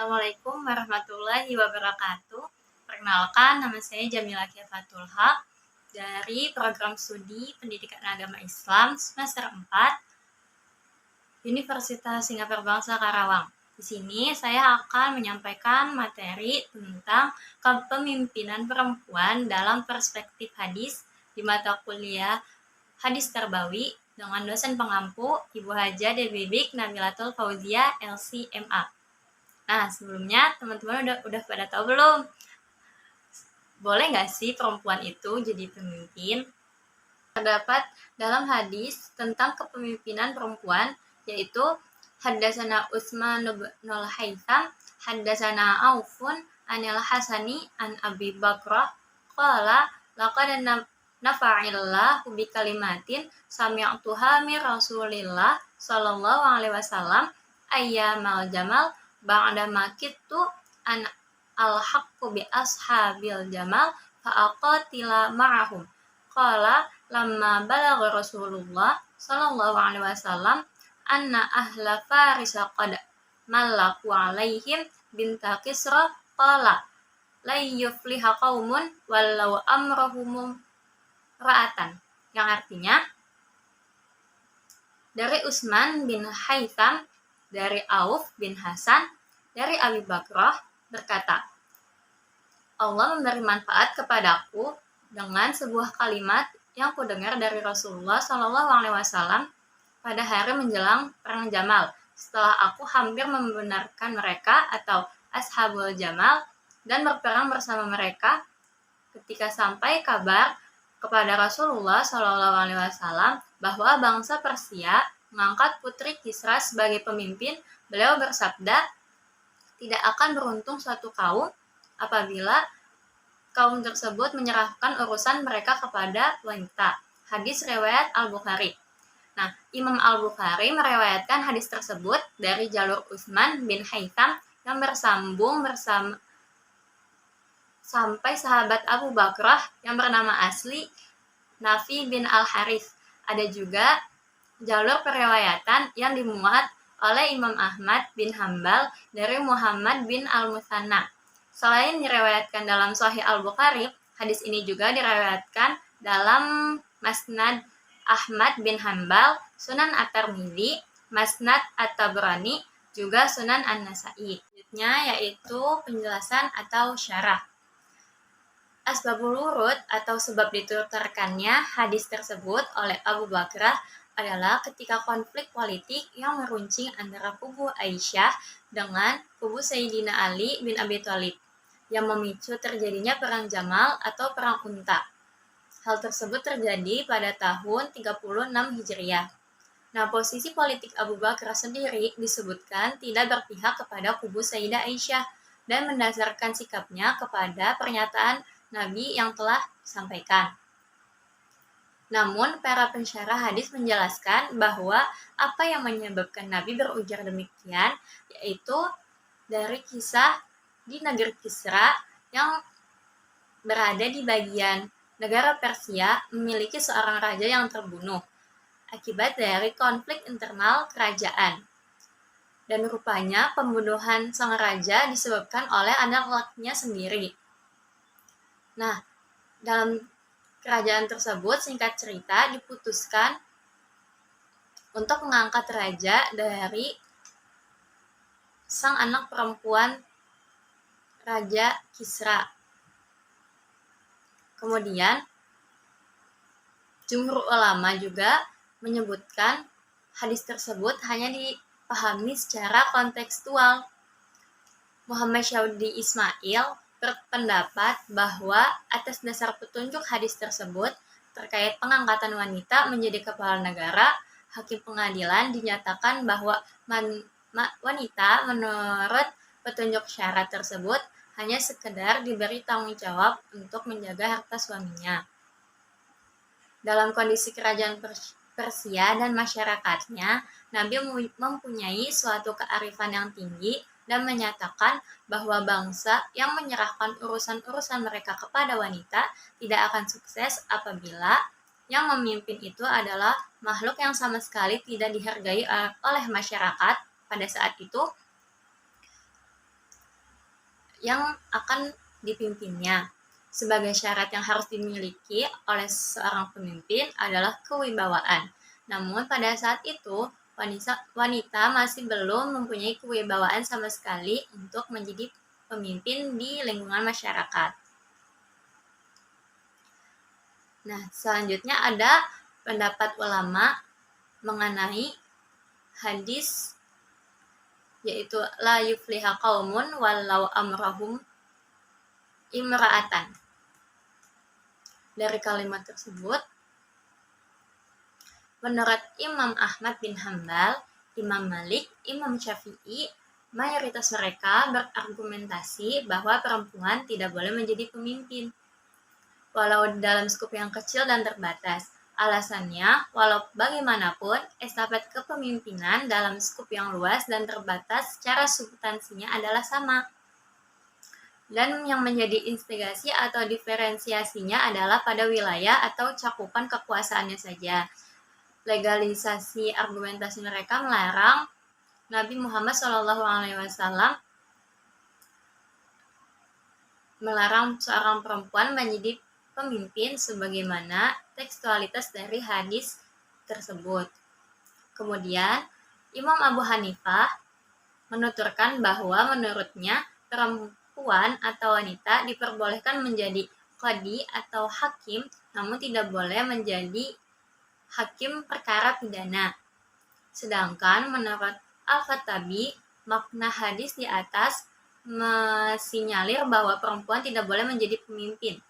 Assalamualaikum warahmatullahi wabarakatuh. Perkenalkan, nama saya Jamila Kiafatul Haq dari Program Studi Pendidikan Agama Islam semester 4 Universitas Singapura Bangsa Karawang. Di sini saya akan menyampaikan materi tentang kepemimpinan perempuan dalam perspektif hadis di mata kuliah Hadis Tarbawi dengan dosen pengampu Ibu Haja Debibik Nabilatul Fauzia LC.MA. Nah, sebelumnya teman-teman udah pada tahu belum? Boleh nggak sih perempuan itu jadi pemimpin? Terdapat dalam hadis tentang kepemimpinan perempuan, yaitu Haddasana Utsman bin Haitsam, Haddasana Aufun Anil Hasani an Abi Bakrah qala laqad nafa'illahu bi kalimatin sami'tuha min Rasulillah sallallahu alaihi wasallam ayyamal jamal ba'da makitu an al-haqqu bi ashabil jamal fa'aqatila ma'ahum qala lamma balagha Rasulullah sallallahu alaihi wasallam anna ahla Farisa qad malaku alaihim binta Kisra qala la yufliha qaumun walau amrahum ra'atan, yang artinya dari Utsman bin Haitsam, dari Auf bin Hasan, dari Abi Bakrah berkata, Allah memberi manfaat kepadaku dengan sebuah kalimat yang kudengar dari Rasulullah SAW pada hari menjelang perang Jamal, setelah aku hampir membenarkan mereka atau Ashabul Jamal dan berperang bersama mereka. Ketika sampai kabar kepada Rasulullah SAW bahwa bangsa Persia mengangkat putri Kisra sebagai pemimpin, beliau bersabda, tidak akan beruntung suatu kaum apabila kaum tersebut menyerahkan urusan mereka kepada wanita. Hadis riwayat Al-Bukhari. Nah, Imam Al-Bukhari meriwayatkan hadis tersebut dari jalur Utsman bin Haitsam yang bersambung sampai sahabat Abu Bakrah yang bernama asli Nafi bin Al-Harith. Ada juga jalur periwayatan yang dimuat oleh Imam Ahmad bin Hambal dari Muhammad bin Al-Musanna. Selain diriwayatkan dalam Sahih Al-Bukhari, hadis ini juga diriwayatkan dalam Musnad Ahmad bin Hambal, Sunan At-Tirmidzi, Musnad At-Tabrani, juga Sunan An-Nasa'i. Selanjutnya yaitu penjelasan atau syarah. Asbabul wurud atau sebab dituturkannya hadis tersebut oleh Abu Bakrah adalah ketika konflik politik yang meruncing antara kubu Aisyah dengan kubu Sayyidina Ali bin Abi Thalib yang memicu terjadinya perang Jamal atau perang Unta. Hal tersebut terjadi pada tahun 36 Hijriah. Nah, posisi politik Abu Bakrah sendiri disebutkan tidak berpihak kepada kubu Sayyidah Aisyah dan mendasarkan sikapnya kepada pernyataan Nabi yang telah disampaikan. Namun, para pensyarah hadis menjelaskan bahwa apa yang menyebabkan Nabi berujar demikian, yaitu dari kisah di negeri Kisra yang berada di bagian negara Persia memiliki seorang raja yang terbunuh akibat dari konflik internal kerajaan. Dan rupanya pembunuhan sang raja disebabkan oleh anak lakinya sendiri. Nah, dalam kerajaan tersebut, singkat cerita, diputuskan untuk mengangkat raja dari sang anak perempuan Raja Kisra. Kemudian, jumhur ulama juga menyebutkan hadis tersebut hanya dipahami secara kontekstual. Muhammad Syaudi Ismail berpendapat bahwa atas dasar petunjuk hadis tersebut terkait pengangkatan wanita menjadi kepala negara, hakim pengadilan dinyatakan bahwa wanita menurut petunjuk syarat tersebut hanya sekedar diberi tanggung jawab untuk menjaga harta suaminya. Dalam kondisi kerajaan Persia dan masyarakatnya, Nabi mempunyai suatu kearifan yang tinggi dan menyatakan bahwa bangsa yang menyerahkan urusan-urusan mereka kepada wanita tidak akan sukses apabila yang memimpin itu adalah makhluk yang sama sekali tidak dihargai oleh masyarakat pada saat itu. yang akan dipimpinnya. Sebagai syarat yang harus dimiliki oleh seorang pemimpin adalah kewibawaan. Namun pada saat itu, wanita masih belum mempunyai kewibawaan sama sekali untuk menjadi pemimpin di lingkungan masyarakat. Nah, selanjutnya ada pendapat ulama mengenai hadis, yaitu la yufliha qaumun walau amrahum imra'atan. Dari kalimat tersebut, menurut Imam Ahmad bin Hambal, Imam Malik, Imam Syafi'i, mayoritas mereka berargumentasi bahwa perempuan tidak boleh menjadi pemimpin, walau dalam skup yang kecil dan terbatas. Alasannya, walau bagaimanapun, estafet kepemimpinan dalam skup yang luas dan terbatas secara substansinya adalah sama. Dan yang menjadi instigasi atau diferensiasinya adalah pada wilayah atau cakupan kekuasaannya saja. Legalisasi argumentasi mereka melarang Nabi Muhammad SAW melarang seorang perempuan menjadi pemimpin sebagaimana tekstualitas dari hadis tersebut. Kemudian, Imam Abu Hanifah menuturkan bahwa menurutnya perempuan atau wanita diperbolehkan menjadi qadi atau hakim, namun tidak boleh menjadi hakim perkara pidana. Sedangkan menurut Al-Khattabi, makna hadis di atas mensinyalir bahwa perempuan tidak boleh menjadi pemimpin.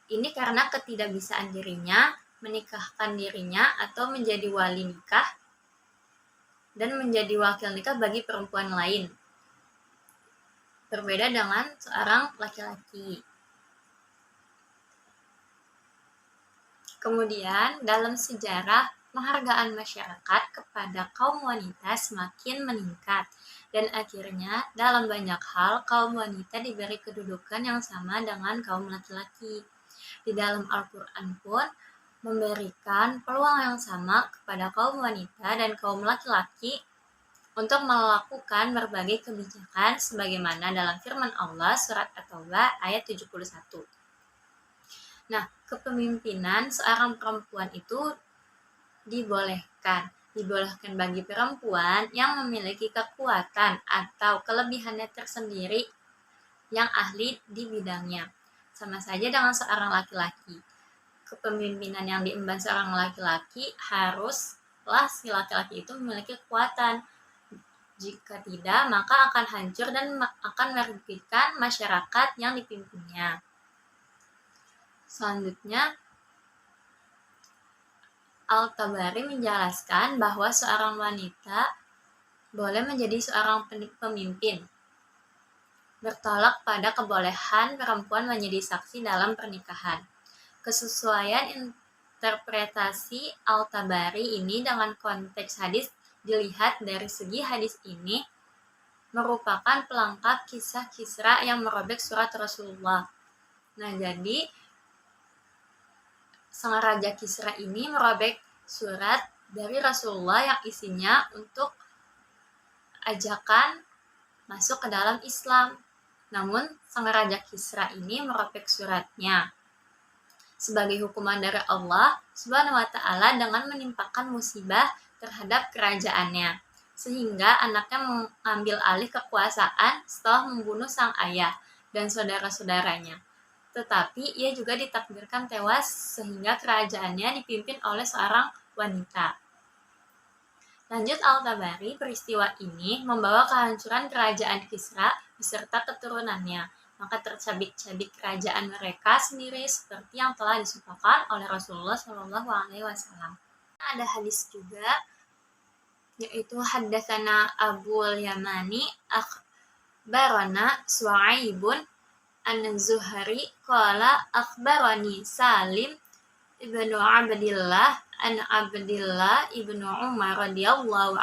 Ini karena ketidakbisaan dirinya menikahkan dirinya atau menjadi wali nikah dan menjadi wakil nikah bagi perempuan lain. Berbeda dengan seorang laki-laki. Kemudian, dalam sejarah, penghargaan masyarakat kepada kaum wanita semakin meningkat, dan akhirnya dalam banyak hal kaum wanita diberi kedudukan yang sama dengan kaum laki-laki. Di dalam Al-Quran pun memberikan peluang yang sama kepada kaum wanita dan kaum laki-laki untuk melakukan berbagai kebijakan sebagaimana dalam firman Allah surat At-Taubah ayat 71. Nah, kepemimpinan seorang perempuan itu dibolehkan bagi perempuan yang memiliki kekuatan atau kelebihannya tersendiri yang ahli di bidangnya. Sama saja dengan seorang laki-laki. Kepemimpinan yang diemban seorang laki-laki haruslah si laki-laki itu memiliki kekuatan. Jika tidak, maka akan hancur dan akan merugikan masyarakat yang dipimpinnya. Selanjutnya, Al-Tabari menjelaskan bahwa seorang wanita boleh menjadi seorang pemimpin, bertolak pada kebolehan perempuan menjadi saksi dalam pernikahan. Kesesuaian interpretasi Al-Tabari ini dengan konteks hadis dilihat dari segi hadis ini merupakan pelengkap kisah Kisra yang merobek surat Rasulullah. Nah, jadi sang Raja Kisra ini merobek surat dari Rasulullah yang isinya untuk ajakan masuk ke dalam Islam. Namun, sang Raja Kisra ini merobek suratnya sebagai hukuman dari Allah Subhanahu wa Ta'ala dengan menimpakan musibah terhadap kerajaannya, sehingga anaknya mengambil alih kekuasaan setelah membunuh sang ayah dan saudara-saudaranya. Tetapi ia juga ditakdirkan tewas sehingga kerajaannya dipimpin oleh seorang wanita. Lanjut Al-Tabari, peristiwa ini membawa kehancuran kerajaan Kisra beserta keturunannya, maka tercabik-cabik kerajaan mereka sendiri seperti yang telah disumpahkan oleh Rasulullah SAW. Ada hadis juga, yaitu haddatsana Abul Yamani akhbarana Su'aibun an-Zuhri qala akhbarani Salim ibnu Abdillah an Abdillah ibnu Umar radhiyallahu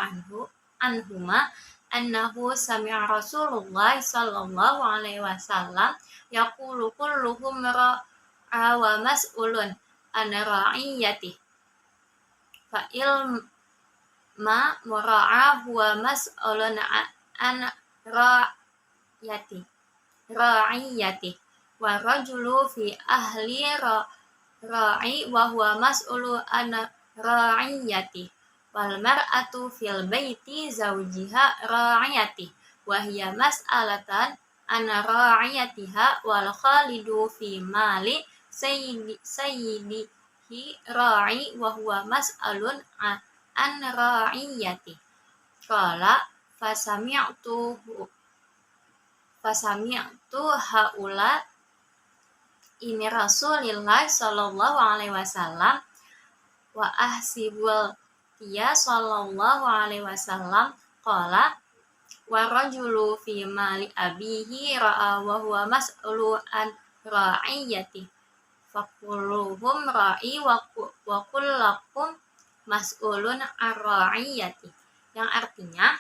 anhuma annahu sami'a Rasulullah sallallahu alaihi wasallam yaqulu kulluhum ra'a wa mas'ulun an ra'iyati fa ilma mura'a huwa mas'ulun an ra'iyati. ra'iyatih wa rajulu fi ahli ra'i wa huwa mas'ulu an ra'iyatih wal mar'atu fil baiti zawjiha ra'iyatih wa hiya mas'alatan an ra'iyatiha wal khalidu fi mali sayyidihi ra'i wa huwa mas'alun an ra'iyatih. Qala fasami'tu haula ini Rasulillah sallallahu alaihi wasallam wa ahsibul tiya sallallahu alaihi wasallam qala wa rajulu fi mali abihi ra'a wa huwa mas'ulu an ra'iyati fakulluhum ra'i wa kullakum mas'ulun an ra'iyati, yang artinya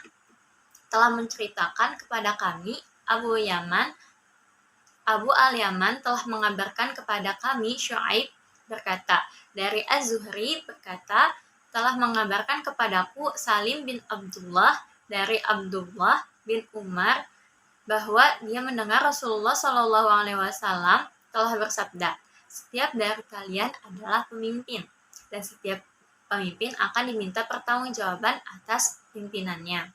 telah menceritakan kepada kami Abu al-Yaman telah mengabarkan kepada kami. Syuaib berkata, dari Az-Zuhri berkata, telah mengabarkan kepadaku Salim bin Abdullah dari Abdullah bin Umar bahwa dia mendengar Rasulullah Shallallahu Alaihi Wasallam telah bersabda, setiap dari kalian adalah pemimpin dan setiap pemimpin akan diminta pertanggungjawaban atas pimpinannya.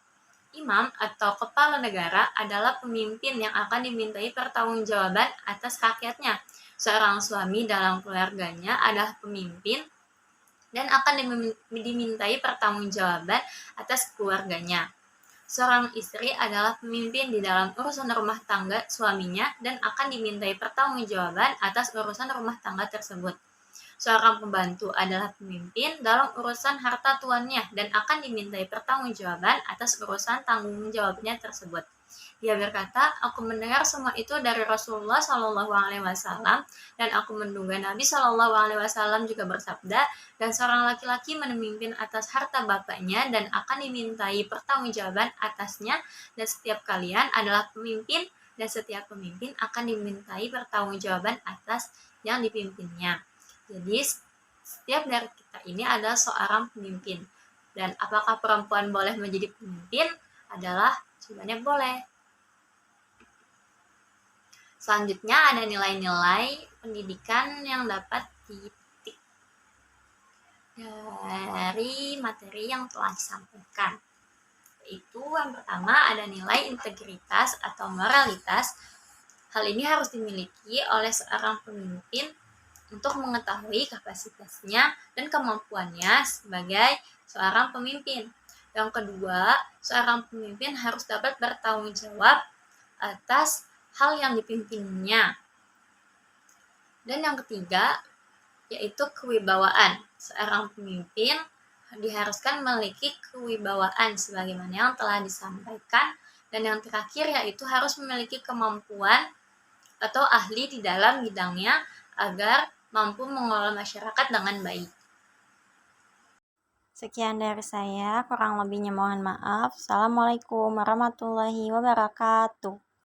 Imam atau kepala negara adalah pemimpin yang akan dimintai pertanggungjawaban atas rakyatnya. Seorang suami dalam keluarganya adalah pemimpin dan akan dimintai pertanggungjawaban atas keluarganya. Seorang istri adalah pemimpin di dalam urusan rumah tangga suaminya dan akan dimintai pertanggungjawaban atas urusan rumah tangga tersebut. Seorang pembantu adalah pemimpin dalam urusan harta tuannya dan akan dimintai pertanggungjawaban atas urusan tanggung jawabnya tersebut. Dia berkata, aku mendengar semua itu dari Rasulullah Shallallahu Alaihi Wasallam dan aku menduga Nabi Shallallahu Alaihi Wasallam juga bersabda, dan seorang laki-laki memimpin atas harta bapaknya dan akan dimintai pertanggungjawaban atasnya, dan setiap kalian adalah pemimpin dan setiap pemimpin akan dimintai pertanggungjawaban atas yang dipimpinnya. Jadi setiap dari kita ini adalah seorang pemimpin. Dan apakah perempuan boleh menjadi pemimpin? Adalah jawabannya boleh. Selanjutnya ada nilai-nilai pendidikan yang dapat dipetik dari materi yang telah disampaikan. Yaitu yang pertama ada nilai integritas atau moralitas. Hal ini harus dimiliki oleh seorang pemimpin untuk mengetahui kapasitasnya dan kemampuannya sebagai seorang pemimpin. Yang kedua, seorang pemimpin harus dapat bertanggung jawab atas hal yang dipimpinnya. Dan yang ketiga, yaitu kewibawaan. Seorang pemimpin diharuskan memiliki kewibawaan sebagaimana yang telah disampaikan. Dan yang terakhir yaitu harus memiliki kemampuan atau ahli di dalam bidangnya agar mampu mengelola masyarakat dengan baik. Sekian dari saya, kurang lebihnya mohon maaf. Assalamualaikum warahmatullahi wabarakatuh.